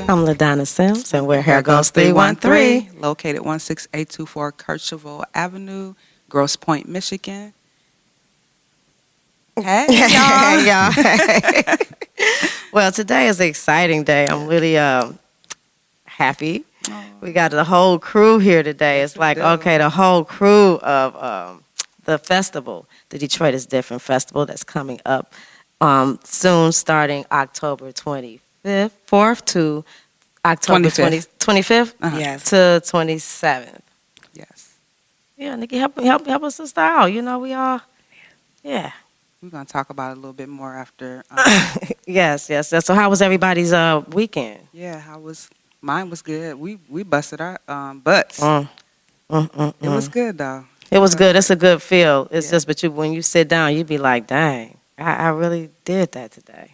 I'm LaDonna Sims, and we're Hair Goes 313. Located 16824 Kercheval Avenue, Grosse Pointe, Michigan. Hey, y'all. Hey, y'all. Well, today is an exciting day. I'm really happy. We got the whole crew here today. It's like, okay, the whole crew of the festival, the Detroit is Different Festival that's coming up soon, starting October 25th, 4th to October 25th Yes. to 27th. Yes. Yeah, Nikki, help us sister out. You know, we all, yeah. We're going to talk about it a little bit more after. Yes. So how was everybody's weekend? Yeah, mine was good. We busted our butts. It was good, though. It was good. It's a good feel. It's just, but when you sit down, you be like, dang, I really did that today.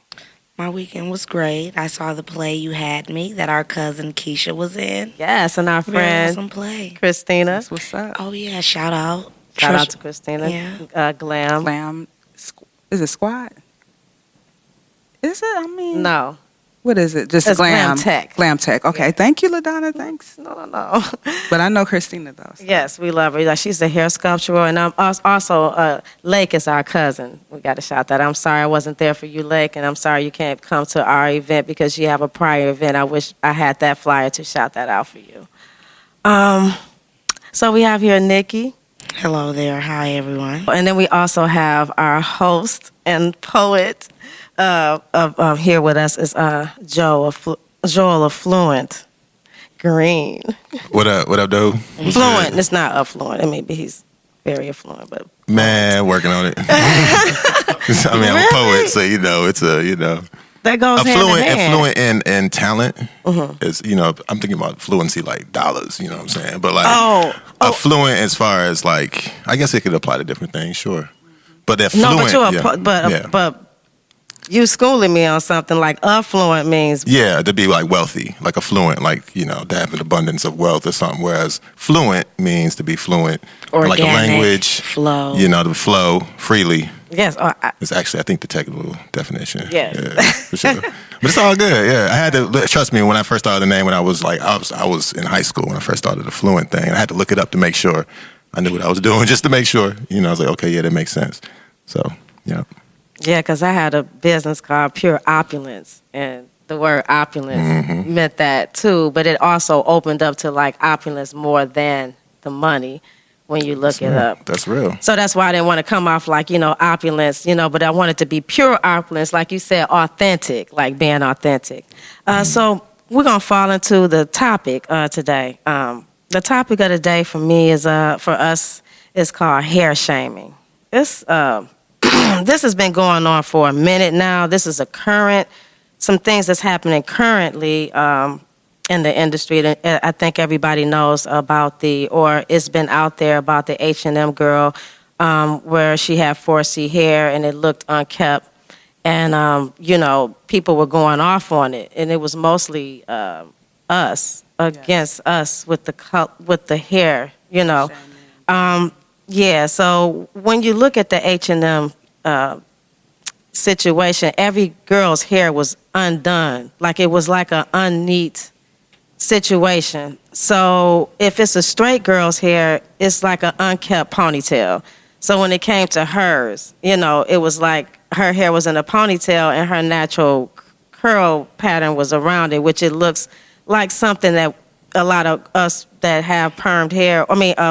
My weekend was great. I saw the play You Had Me that our cousin Keisha was in. Yes, and our Very friend awesome play. Christina. That's what's up. Oh yeah, shout out. Shout out to Christina. Yeah. Glam. Glam. Is it Squad? Is it? I mean. No. What is it? Just It's Glam. Glam Tech. Glam Tech. Okay. Yeah. Thank you, LaDonna. Thanks. No. But I know Christina, though. So. Yes, we love her. Like, she's a hair sculptor, and also Lake is our cousin. We got to shout that. I'm sorry I wasn't there for you, Lake, and I'm sorry you can't come to our event because you have a prior event. I wish I had that flyer to shout that out for you. So we have here Nikki. Hello there. Hi everyone. And then we also have our host and poet here with us is Joel Affluent Green. What up, dude? Fluent. It's not affluent. Maybe he's very affluent, but Man, working on it. I mean, I'm a poet, so it's that goes affluent, hand in hand. affluent and talent is I'm thinking about fluency like dollars. You know what I'm saying? But like affluent as far as like I guess it could apply to different things, sure. But affluent, No, but you schooling me on something like affluent means to be like wealthy, like affluent, like to have an abundance of wealth or something. Whereas fluent means to be fluent, or like a language, flow. To flow freely. Yes, It's actually, I think, the technical definition. Yes. Yeah, for sure. But it's all good. Yeah, I had to trust me when I first started the name. When I was I was in high school when I first started the Fluent thing. I had to look it up to make sure I knew what I was doing, just to make sure. I was like, okay, yeah, that makes sense. So, yeah. Yeah, because I had a business called Pure Opulence, and the word opulence meant that too. But it also opened up to like opulence more than the money. When you look it up. That's real. So that's why I didn't want to come off like, opulence, but I wanted to be pure opulence, like you said, authentic, like being authentic. So we're going to fall into the topic today. The topic of the day for me is, for us, is called hair shaming. This has been going on for a minute now. This is some things that's happening currently, in the industry. I think everybody knows about or it's been out there about the H&M girl where she had 4C hair and it looked unkept. And, people were going off on it. And it was mostly us, against us with the hair, so when you look at the H&M situation, every girl's hair was undone. Like it was like an unneat situation. So if it's a straight girl's hair, it's like an unkept ponytail. So when it came to hers, it was like her hair was in a ponytail and her natural curl pattern was around it, which it looks like something that a lot of us that have permed hair,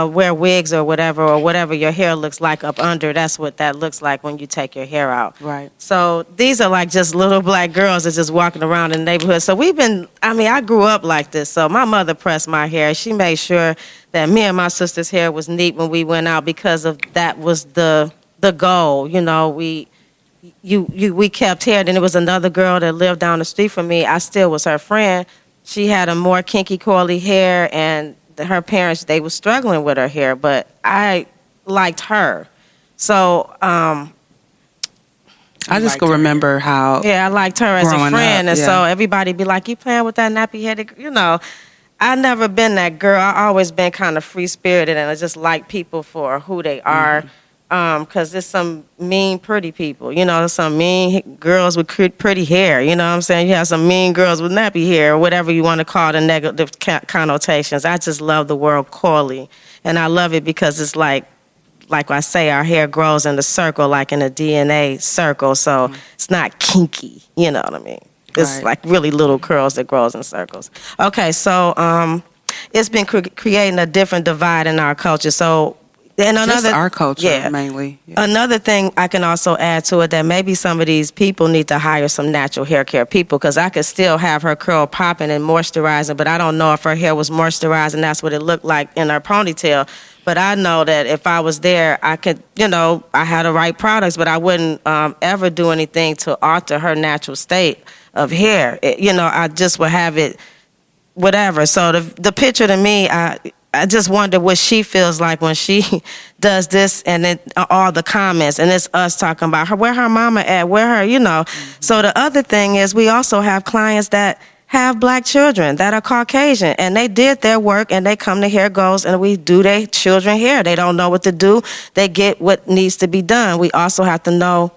wear wigs or whatever your hair looks like up under, that's what that looks like when you take your hair out. Right. So these are like just little black girls that's just walking around in the neighborhood. So I grew up like this. So my mother pressed my hair. She made sure that me and my sister's hair was neat when we went out because of that was the goal. We kept hair. Then there was another girl that lived down the street from me. I still was her friend. She had a more kinky, curly hair, and her parents, they were struggling with her hair, but I liked her. So I just can remember how. Yeah, I liked her as a friend, up, and so everybody be like, "You playing with that nappy-headed?" I never been that girl. I always been kind of free-spirited, and I just like people for who they are. because there's some mean, pretty people. You know, there's some mean girls with pretty hair. You know what I'm saying? You have some mean girls with nappy hair, or whatever you want to call the negative connotations. I just love the word coily, and I love it because it's like I say, our hair grows in a circle, like in a DNA circle. So it's not kinky. You know what I mean? It's Right. like really little curls that grows in circles. Okay, so it's been creating a different divide in our culture. So, and Just our culture, mainly. Yeah. Another thing I can also add to it, that maybe some of these people need to hire some natural hair care people, because I could still have her curl popping and moisturizing, but I don't know if her hair was moisturized and that's what it looked like in her ponytail. But I know that if I was there, I could, I had the right products, but I wouldn't ever do anything to alter her natural state of hair. I just would have it, whatever. So the picture to me, I just wonder what she feels like when she does this, and then all the comments, and it's us talking about her, where her mama at, where her, So the other thing is, we also have clients that have black children that are Caucasian, and they did their work, and they come to Hair Goals, and we do their children hair. They don't know what to do. They get what needs to be done. We also have to know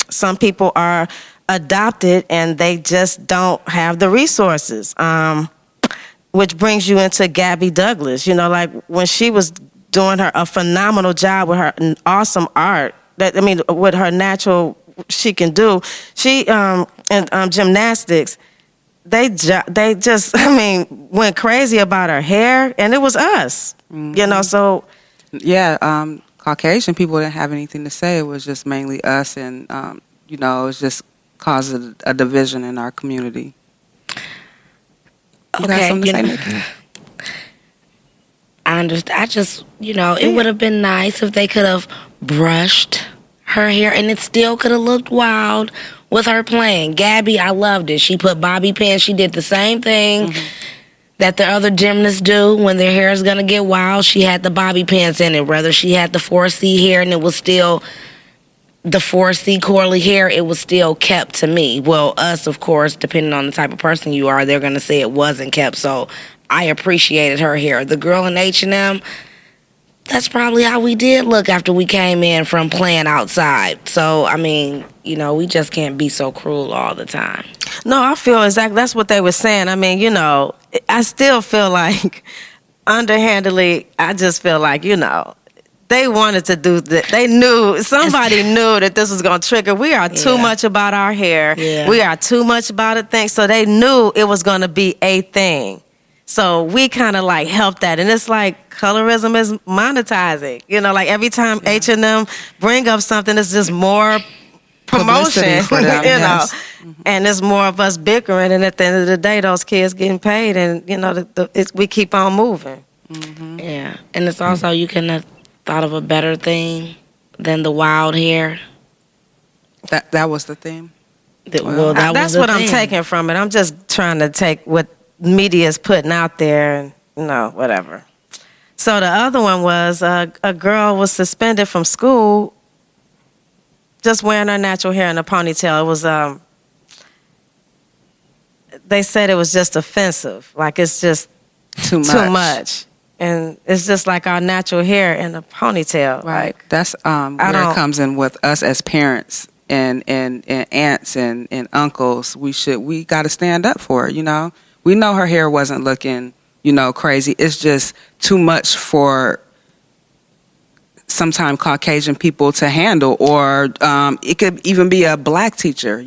some people are adopted, and they just don't have the resources. Which brings you into Gabby Douglas. Like when she was doing a phenomenal job with her awesome art, with her natural, she can do. She in gymnastics, they just went crazy about her hair, and it was us. So Yeah, Caucasian people didn't have anything to say. It was just mainly us, and it was just causing a division in our community. You got Okay, something to say, Nikki? I understand. I just, it would have been nice if they could have brushed her hair, and it still could have looked wild with her playing. Gabby, I loved it. She put bobby pins. She did the same thing that the other gymnasts do when their hair is going to get wild. She had the bobby pins in it. Whether she had the 4C hair and it was still the 4C curly hair, it was still kept to me. Well, us, of course, depending on the type of person you are, they're going to say it wasn't kept. So I appreciated her hair. The girl in H&M, that's probably how we did look after we came in from playing outside. So, we just can't be so cruel all the time. no, I feel exactly that's what they were saying. I still feel like underhandedly. I just feel like they wanted to do that. They knew, somebody knew that this was going to trigger. We are too much about our hair. Yeah. We are too much about a thing. So they knew it was going to be a thing. So we kind of like helped that. And it's like colorism is monetizing. Like every time H&M bring up something, it's just more promotion, Publicity for them, yes. And it's more of us bickering. And at the end of the day, those kids getting paid, and, we keep on moving. Yeah. And it's also, you couldn't have thought of a better thing than the wild hair. That was the theme. That was That's the what I'm thing. taking from it. I'm just trying to take what media is putting out there, and whatever. So the other one was a girl was suspended from school just wearing her natural hair in a ponytail. It was they said it was just offensive, like it's just Too much. and it's just like our natural hair in a ponytail. Right. Like, That's where it comes in with us as parents and aunts and uncles. We got to stand up for it. We know her hair wasn't looking crazy. It's just too much for sometimes Caucasian people to handle, or it could even be a black teacher.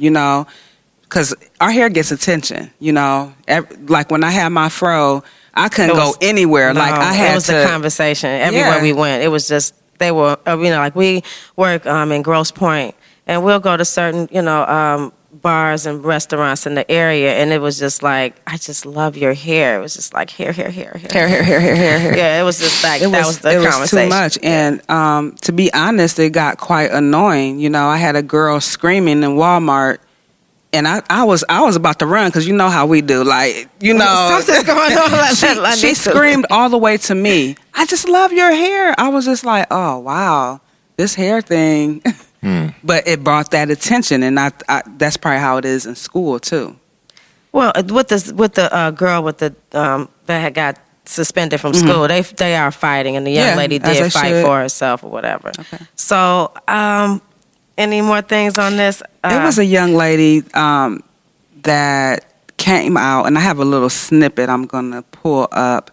Because our hair gets attention. Like when I had my fro, I couldn't go anywhere. No, Like I had it was to. a conversation everywhere Yeah. we went. It was just they were like we work in Grosse Pointe, and we'll go to certain bars and restaurants in the area, and it was just like, I just love your hair. It was just like hair. Hair. Yeah, it was just like that was the it conversation. was too much, and to be honest, it got quite annoying. I had a girl screaming in Walmart, and I was about to run because you know how we do, like Something's going on. She screamed all the way to me. I just love your hair. I was just like, oh wow, this hair thing. But it brought that attention, and I that's probably how it is in school too. Well, with the girl with the that had got suspended from school. They are fighting, and the young Yeah, lady as they did fight should. for herself or whatever. Okay. So, any more things on this? It was a young lady that came out, and I have a little snippet I'm going to pull up,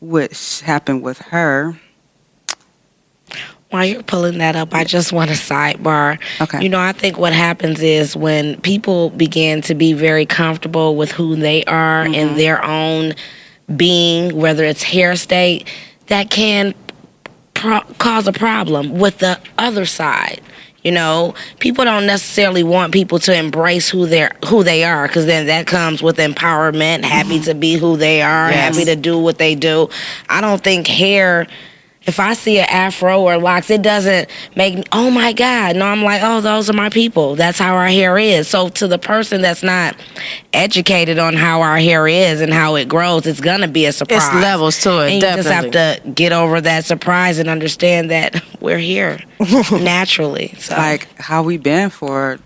which happened with her. While you're pulling that up, I just want to sidebar. Okay. You know, I think what happens is when people begin to be very comfortable with who they are and their own being, whether it's hair state, that can cause a problem with the other side. You know, people don't necessarily want people to embrace who they are, because then that comes with empowerment, happy to be who they are, Yes. happy to do what they do. I don't think hair, if I see an afro or locks, it doesn't make me, oh my God. No, I'm like, oh, those are my people. That's how our hair is. So to the person that's not educated on how our hair is and how it grows, it's going to be a surprise. It's levels to it, And you definitely. just have to get over that surprise and understand that we're here naturally. So Like how we been for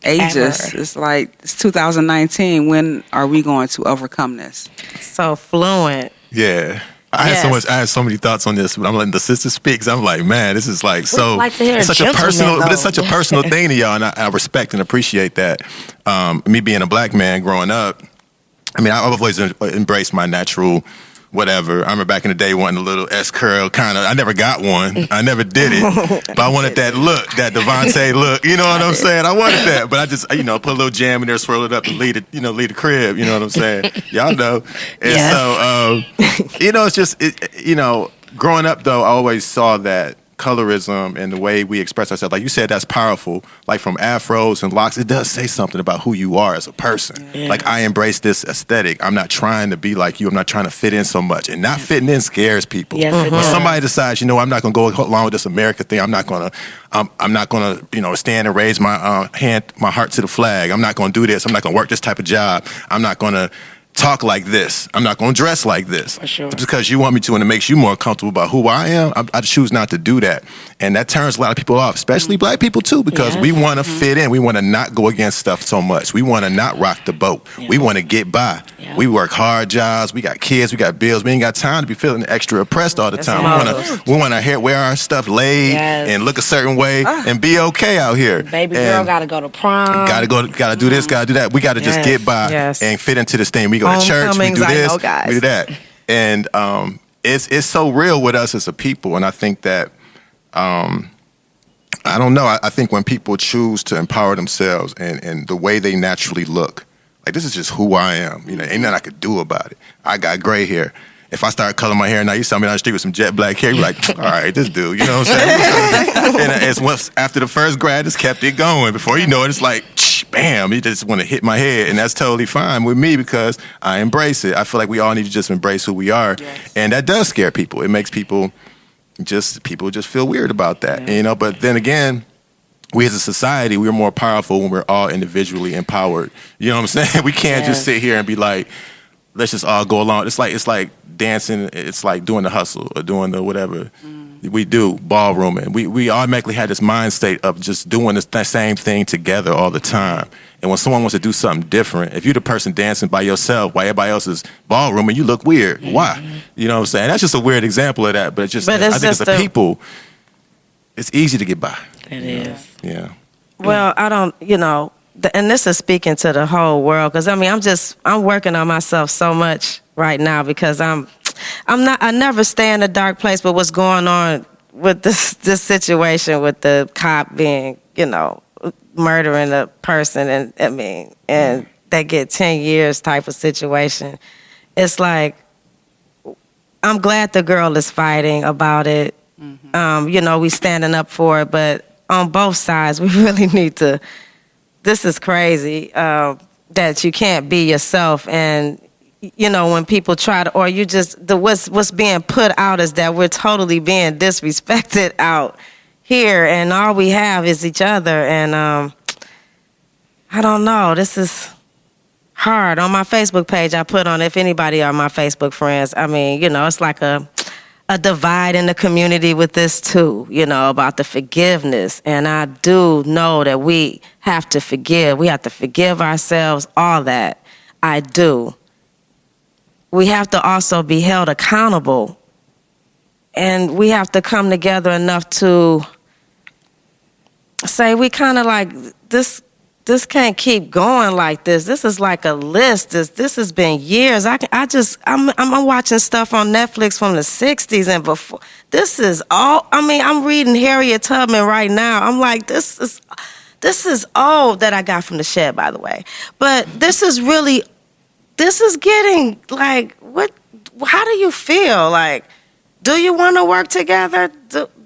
ages. Ever. It's like it's 2019. When are we going to overcome this? So fluent. Yeah. I had so many thoughts on this, but I'm letting the sisters speak. 'Cause I'm like, man, this is like so. like to hear It's such a gentlemen, personal, but though. it's such a personal thing to y'all, and I respect and appreciate that. Me being a black man growing up, I mean, I've always embraced my natural whatever. I remember back in the day wanting a little S curl kind of. I never got one. I never did it, but I wanted that look, that Devontae look. You know what I'm saying? I wanted that, but I just put a little jam in there, swirl it up, and leave the crib. You know what I'm saying? Y'all know. And Yes. so it's just growing up though, I always saw that colorism and the way we express ourselves, like you said, that's powerful. Like from afros and locks, it does say something about who you are as a person. Yeah. Like I embrace this aesthetic. I'm not trying to be like you. I'm not trying to fit in so much. And not fitting in scares people. Yes, it When does. somebody decides, I'm not going to go along with this America thing. I'm not going to stand and raise my my heart to the flag. I'm not going to do this. I'm not going to work this type of job. I'm not going to talk like this. I'm not going to dress like this. For sure. Just because you want me to and it makes you more comfortable about who I am, I choose not to do that. And that turns a lot of people off, especially black people too, because Yes. we want to fit in. We want to not go against stuff so much. We want to not rock the boat. We want to get by. Yeah. We work hard jobs. We got kids. We got bills. We ain't got time to be feeling extra oppressed all the time. models. We want to wear our stuff laid Yes. and look a certain way and be okay out here. baby girl And got to go to prom. gotta do this, gotta do that. We gotta just Yes. get by Yes. and fit into this thing. We go to church, we Homecomings, do I this, know, guys. we do that. And it's so real with us as a people. And I think that I don't know. I think when people choose to empower themselves and the way they naturally look, like this is just who I am. Ain't nothing I could do about it. I got gray hair. If I start coloring my hair now, you saw me down the street with some jet black hair, you're like, all right, this dude, you know what I'm saying? And it's once after the first grad, just kept it going. Before you know it, it's like, bam, you just want to hit my head. And that's totally fine with me because I embrace it. I feel like we all need to just embrace who we are. Yes. And that does scare people. It makes people just feel weird about that, But then again, we as a society, we're more powerful when we're all individually empowered. You know what I'm saying? We can't just Yes. sit here and be like, let's just all go along. It's like dancing. It's like doing the hustle or doing the whatever we do, ballrooming. We automatically had this mind state of just doing that same thing together all the time. And when someone wants to do something different, if you're the person dancing by yourself while everybody else is ballrooming, you look weird. Why? You know what I'm saying? That's just a weird example of that. But it's just, But it's I think just as a a- people, it's easy to get by. It is. Yeah. Well, I don't, and this is speaking to the whole world because I'm working on myself so much right now because I never stay in a dark place. But what's going on with this situation with the cop being, murdering a person and they get 10 years type of situation. It's like, I'm glad the girl is fighting about it. We standing up for it, but on both sides, we really need to. This is crazy that you can't be yourself, and when people try to, or you just what's being put out is that we're totally being disrespected out here, and all we have is each other, and I don't know. This is hard. On my Facebook page, I put on, if anybody are my Facebook friends, it's like a divide in the community with this too, about the forgiveness. And I do know that we have to forgive. We have to forgive ourselves, all that. I do. we have to also be held accountable, and we have to come together enough to say we kind of like this. This can't keep going like this. This is like a list. This has been years. I'm watching stuff on Netflix from the '60s and before. This is all. I mean, I'm reading Harriet Tubman right now. I'm like, this is old that I got from the shed, by the way. But this is getting like what? How do you feel? Like, do you want to work together?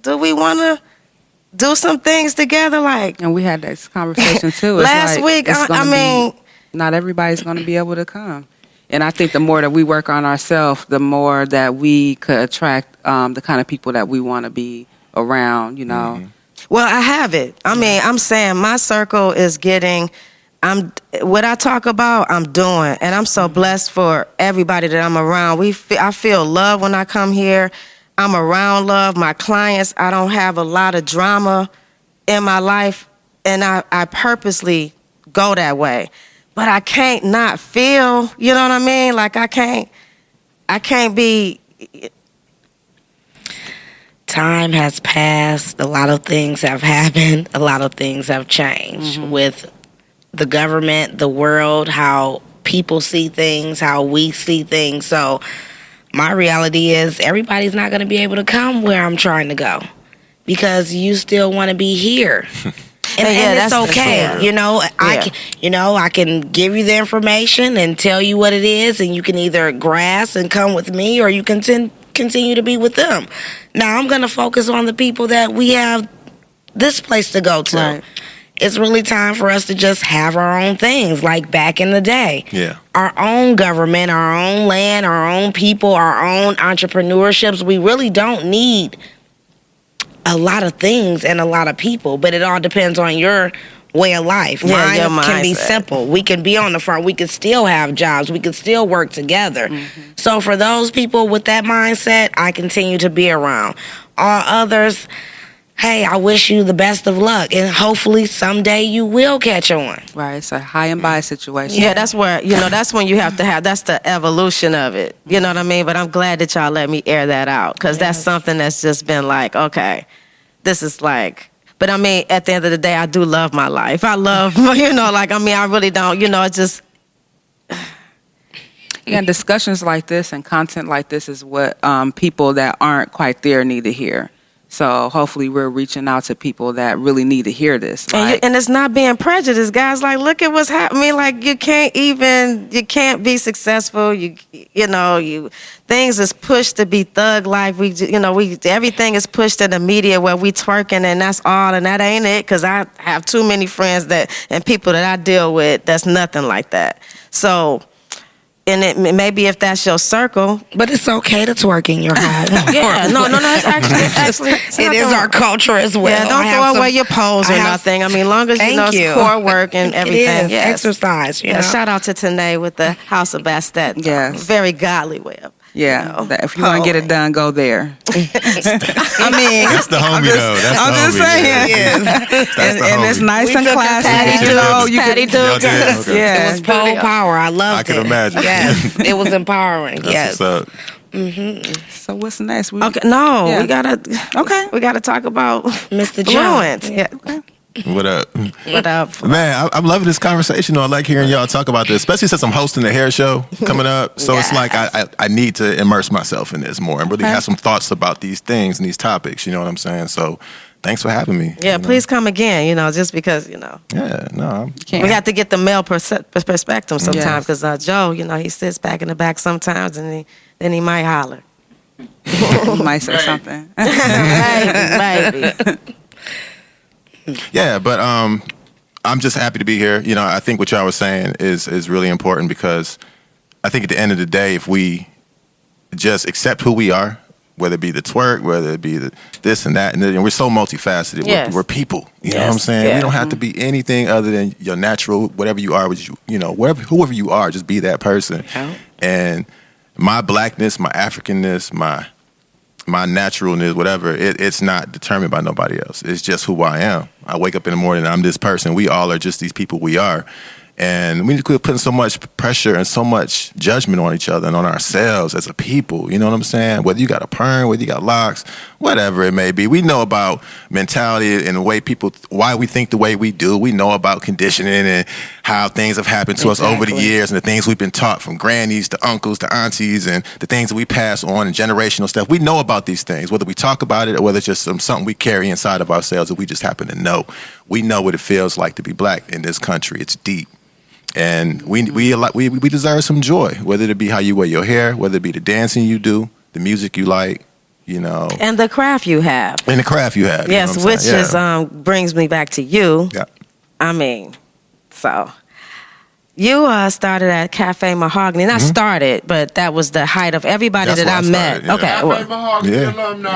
Do we want to do some things together? Like, And we had this conversation too. It's last like, week, it's gonna I mean, not everybody's going to be able to come. And I think the more that we work on ourselves, the more that we could attract the kind of people that we want to be around, you know. Mm-hmm. well, I have it. I mean, I'm saying my circle is getting. What I talk about, I'm doing, and I'm so blessed for everybody that I'm around. I feel love when I come here. I'm around love. My clients, I don't have a lot of drama in my life, and I purposely go that way. But I can't not feel, you know what I mean? Like I can't be. Time has passed. A lot of things have happened. A lot of things have changed with the government, the world, how people see things, how we see things. So my reality is everybody's not going to be able to come where I'm trying to go because you still want to be here. And it's that's okay. fair. You know, Yeah. I can give you the information and tell you what it is, and you can either grasp and come with me, or you can continue to be with them. Now I'm going to focus on the people that we have this place to go to. Right. It's really time for us to just have our own things, like back in the day. Yeah. Our own government, our own land, our own people, our own entrepreneurships. We really don't need a lot of things and a lot of people, but it all depends on your way of life. Yeah, your Mine can be mindset. simple. We can be on the front. We can still have jobs. We can still work together. So for those people with that mindset, I continue to be around. All others, hey, I wish you the best of luck, and hopefully someday you will catch on. Right. It's a high and by situation. Yeah, that's where, that's when you have to have, that's the evolution of it. You know what I mean? But I'm glad that y'all let me air that out, because that's something that's just been like, okay, this is like, but I mean, at the end of the day, I do love my life. I love, I really don't, it's just. Yeah, and discussions like this and content like this is what people that aren't quite there need to hear. So hopefully we're reaching out to people that really need to hear this. And it's not being prejudiced, guys. Like, look at what's happening. Like, you can't be successful. Things is pushed to be thug life. Everything is pushed in the media where we twerking, and that's all, and that ain't it. Because I have too many friends and people that I deal with that's nothing like that. So. And it maybe if that's your circle, But it's okay to twerk in your home. yeah, no, it's actually it's It is our culture as well. Yeah, don't throw away your pose or nothing. I mean, long as Thank it's you. core work and everything. It is Yes. exercise. You know? Shout out to Tanae with the House of Bastet. Yes. Very godly way of. Yeah, if you want to get it done, go there. I mean, That's the homie, though. That's I'm the just homie, saying. yeah. That's the And it's homie. nice We and took a classy. Patty You know, Duke. you Patty can, Y'all did? Okay. yeah. It was pole power. I loved I can it. imagine. Yes, it was empowering. That's yes. what's up. So what's next? Okay, no, Yeah. we gotta talk about Mr. Jones. Fluent. Yeah. What up? What up? Man, I'm loving this conversation. I like hearing y'all talk about this, especially since I'm hosting the hair show coming up. So it's like I need to immerse myself in this more and really have some thoughts about these things and these topics. You know what I'm saying? So thanks for having me. Yeah, please come again. Just because Yeah, no. Can't. we have to get the male perspective sometimes. Yes. Because Joe, he sits back in the back sometimes, and then he might holler. You might say something. Maybe. Yeah, but I'm just happy to be here. I think what y'all was saying is really important, because I think at the end of the day, if we just accept who we are, whether it be the twerk, whether it be the this and that, and we're so multifaceted. Yes. We're people. You know Yes. what I'm saying? Yeah. We don't have to be anything other than your natural, whatever you are, whoever you are, just be that person. Yeah. And my blackness, my Africanness, my naturalness, whatever, it's not determined by nobody else. It's just who I am. I wake up in the morning and I'm this person. We all are just these people we are. And we're putting so much pressure and so much judgment on each other and on ourselves as a people. You know what I'm saying? Whether you got a perm, whether you got locks, whatever it may be. We know about mentality and the way people, why we think the way we do. We know about conditioning and how things have happened to us over the years and the things we've been taught from grannies to uncles to aunties and the things that we pass on and generational stuff. We know about these things, whether we talk about it or whether it's just something we carry inside of ourselves that we just happen to know. We know what it feels like to be black in this country. It's deep. And we deserve some joy, whether it be how you wear your hair, whether it be the dancing you do, the music you like, you know. And the craft you have. And the craft you have. Yes, you know which is brings me back to you. Yeah. I mean, so you started at Cafe Mahogany. Not started, but that was the height of everybody That's that I where I met. started, yeah. Okay. Cafe Well, Mahogany Yeah. alumni.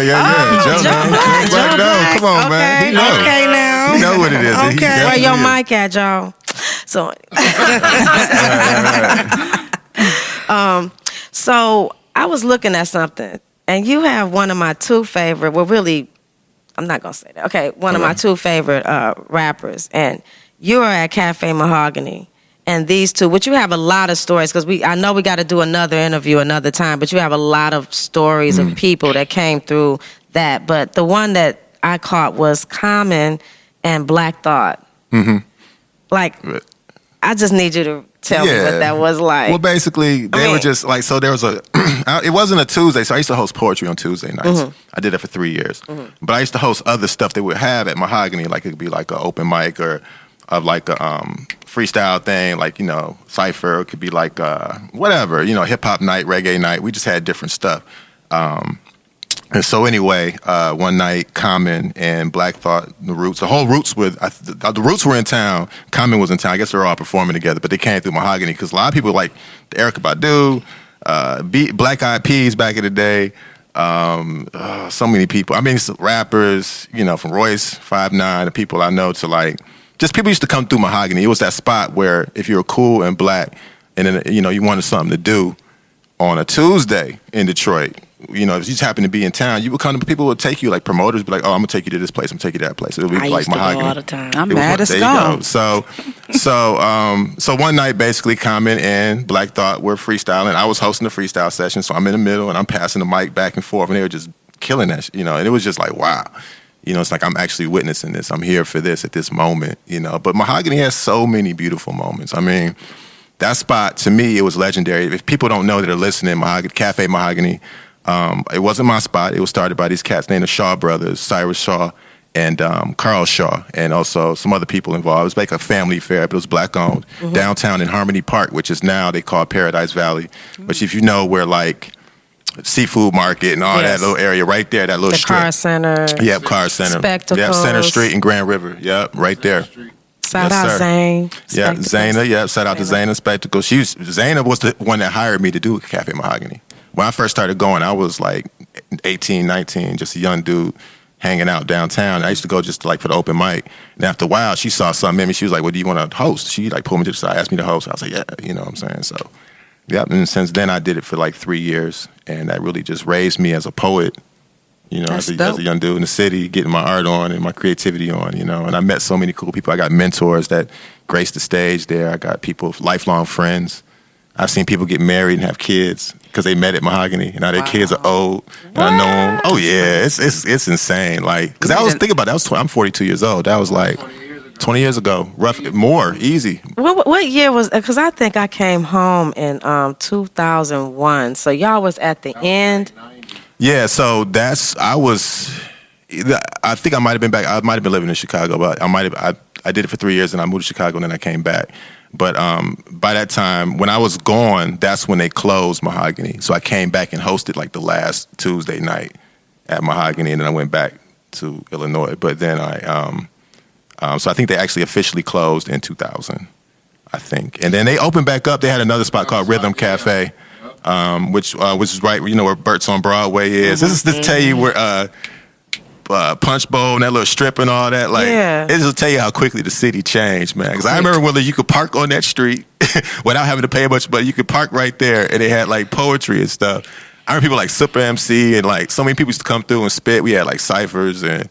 Yeah. Joe Black, Joe Black. Come on, man. Okay, He know. okay now. You know what it is. He Okay. Where definitely your is. mic at, Joe? So, so I was looking at something, and you have one of my two favorite. Well, really, I'm not gonna say that. Okay, one of my two favorite rappers, and you are at Cafe Mahogany. And these two, which you have a lot of stories, because I know we got to do another interview another time, but you have a lot of stories of people that came through that. But the one that I caught was Common and Black Thought. Mm-hmm. Like, I just need you to tell me what that was like. Well, basically, they were just like, so there was it wasn't a Tuesday, so I used to host poetry on Tuesday nights. I did that for 3 years. But I used to host other stuff they would have at Mahogany, like it could be like an open mic or like a freestyle thing, like, you know, cypher. It could be like whatever, you know, hip-hop night, reggae night. We just had different stuff. And so anyway, one night, Common and Black Thought, the Roots, the whole Roots the Roots were in town. Common was in town. I guess they were all performing together, but they came through Mahogany because a lot of people like Erykah Badu, Black Eyed Peas back in the day. So many people. I mean, rappers, you know, from Royce, 5'9", the people I know to like, just people used to come through Mahogany. It was that spot where if you were cool and black and then, you know, you wanted something to do on a Tuesday in Detroit, you know, if you just happen to be in town, you would come to, people would take you, like promoters would be like, oh, I'm going to take you to this place, I'm going to take you to that place. It would be I like used to Mahogany. go all the time. I'm It was mad as there you go. skull. So one night, basically, Common and Black Thought were freestyling. I was hosting the freestyle session, so I'm in the middle and I'm passing the mic back and forth, and they were just killing that, you know. And it was just like, wow, you know, it's like I'm actually witnessing this. I'm here for this at this moment, you know. But Mahogany has so many beautiful moments. I mean, that spot to me, it was legendary. If people don't know that are listening, Cafe Mahogany. It wasn't my spot. It was started by these cats named the Shaw brothers, Cyrus Shaw and Carl Shaw, and also some other people involved. It was like a family affair, but it was black owned. Downtown in Harmony Park, which is now they call Paradise Valley. Which if you know where like Seafood Market and all that little area right there, that little the strip. Car Center. Yep, Car Center. Spectacles. Yep, Center Street and Grand River. Yep, right there. Shout Yes, out sir. Zane. Yeah, Spectacles. Zaina. Yeah, shout out to Zaina Spectacles. Zaina was the one that hired me to do Cafe Mahogany. When I first started going, I was like 18, 19, just a young dude hanging out downtown. I used to go just like for the open mic. And after a while, she saw something in me. She was like, well, do you want to host? She like pulled me to the side, asked me to host. I was like, yeah, you know what I'm saying? So, yeah. And since then, I did it for like 3 years. And that really just raised me as a poet, you know, as a young dude in the city, getting my art on and my creativity on, you know. And I met so many cool people. I got mentors that graced the stage there. I got people, lifelong friends. I've seen people get married and have kids because they met at Mahogany, and now their kids are old. And I know them. Oh yeah, it's insane. Like, because I was thinking about that. I'm 42 years old. That was like 20 years ago. Rough, more easy. What year was? Because I think I came home in 2001. So y'all was at the end. Yeah. So I think I might have been back. I might have been living in Chicago, but I did it for 3 years, and I moved to Chicago, and then I came back. But by that time, when I was gone, that's when they closed Mahogany. So I came back and hosted like the last Tuesday night at Mahogany, and then I went back to Illinois. But then so I think they actually officially closed in 2000, I think. And then they opened back up. They had another spot called Rhythm Cafe, which is right, you know, where Burt's on Broadway is. This is to tell you where Punch Bowl and that little strip and all that. Like, it just will tell you how quickly the city changed, man. Because I remember whether you could park on that street without having to pay much, but you could park right there, and they had like poetry and stuff. I remember people like Super MC and like so many people used to come through and spit. We had like ciphers and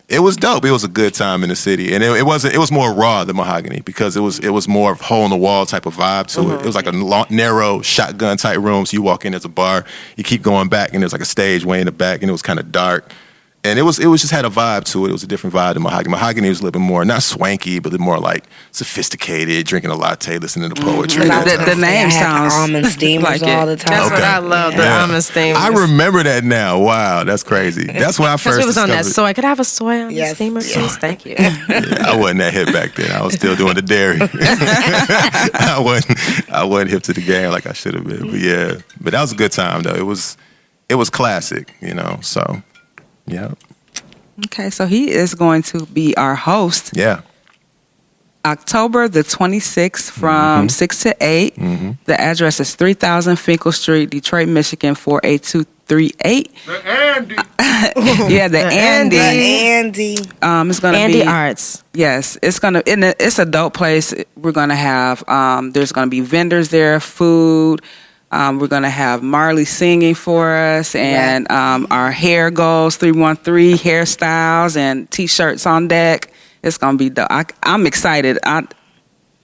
It was dope. It was a good time in the city, and it was more raw than Mahogany because it was more of hole in the wall type of vibe to it. It was like a narrow shotgun type room. So you walk in, there's a bar, you keep going back, and there's like a stage way in the back, and it was kind of dark. And it was just had a vibe to it. It was a different vibe than Mahogany. Mahogany was a little bit more, not swanky, but more like sophisticated, drinking a latte, listening to poetry. The name sounds almond steamers like it. all the time. That's what I love, the almond steamers. I remember that now. Wow, that's crazy. That's when I Because first we was on that discovered- soy. Could I have a soy on the Yes. steamer, please? Thank you. Yeah, I wasn't that hip back then. I was still doing the dairy. I wasn't hip to the game like I should have been. But yeah, but that was a good time though. It was classic, So yeah, Okay, so he is going to be our host yeah. October the 26th from 6 to 8. The address is 3000 Finkel Street, Detroit, Michigan, 48238. The Andy. Yeah, the Andy. Andy. It's going to Andy be Arts. Yes, it's a dope place. We're going to have there's going to be vendors there, food. We're going to have Marley singing for us, and our hair goes 313 hairstyles and t-shirts on deck. It's going to be dope. I'm excited.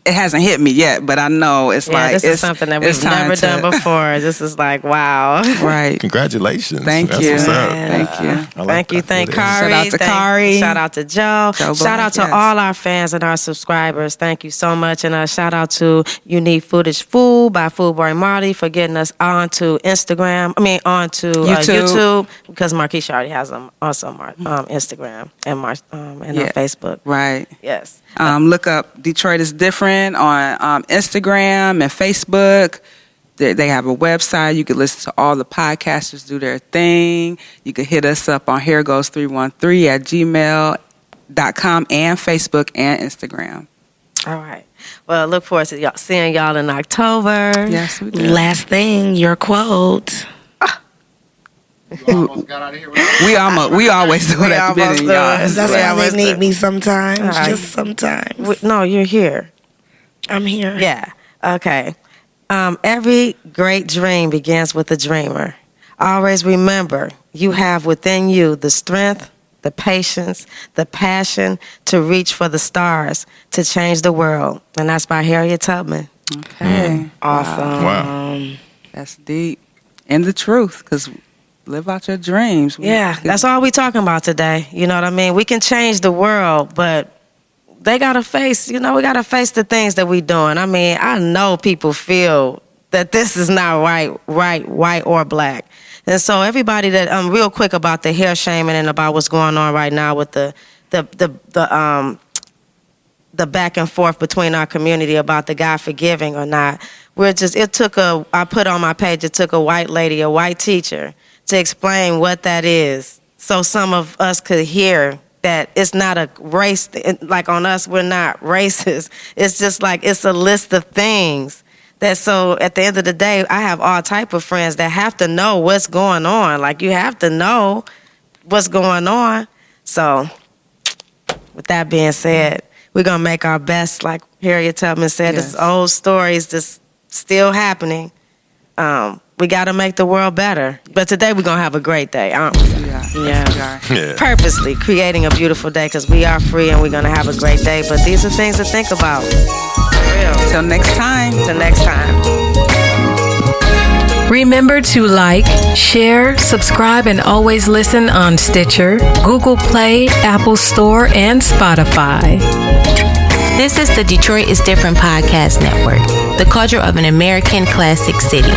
It hasn't hit me yet, but I know it's This is something that we've never done before. This is like, wow. Right. Congratulations. Thank That's you. What's up. Thank you. I like Thank you. that. Thank It is. Kari. Shout out to Kari. Shout out to Joe. Joe Shout out to Black, yes. all our fans and our subscribers. Thank you so much. And shout out to You Need Foodish Food by Food Boy Marty for getting us onto Instagram. Onto YouTube because Marquisha already has them also Instagram and on Facebook. Right. Yes. Look up Detroit is Different on Instagram and Facebook. They have a website. You can listen to all the podcasters do their thing. You can hit us up on hairgoes313 at gmail.com and Facebook and Instagram. All right. Well, look forward to seeing y'all in October. Yes, we do. Last thing, your quote. You almost got out of here without We always do it at the almost beginning, do y'all. it. That's Yeah, why what's they need the- me sometimes. right. Just sometimes. No, you're here. I'm here. Yeah. Okay. Every great dream begins with a dreamer. Always remember, you have within you the strength, the patience, the passion to reach for the stars, to change the world. And that's by Harriet Tubman. Okay. Awesome. Wow. That's deep. And the truth, because live out your dreams. Yeah, that's all we talking about today. You know what I mean? We can change the world, but they got to face, we got to face the things that we doing. I mean, I know people feel that this is not right, white or black. And so everybody that, real quick about the hair shaming and about what's going on right now with the back and forth between our community about the guy forgiving or not. I put on my page, it took a white lady, a white teacher, to explain what that is so some of us could hear that it's not a race, like on us, we're not racist. It's just like, it's a list of things that, so at the end of the day, I have all type of friends that have to know what's going on. Like, you have to know what's going on. So with that being said, we're going to make our best, like Harriet Tubman said, Yes. this old story is just still happening. We got to make the world better. But today we're going to have a great day, aren't we? Yeah. Yeah. Purposely creating a beautiful day because we are free and we're going to have a great day. But these are things to think about. For real. Till next time. Till next time. Remember to like, share, subscribe, and always listen on Stitcher, Google Play, Apple Store, and Spotify. This is the Detroit is Different podcast network, the culture of an American classic city.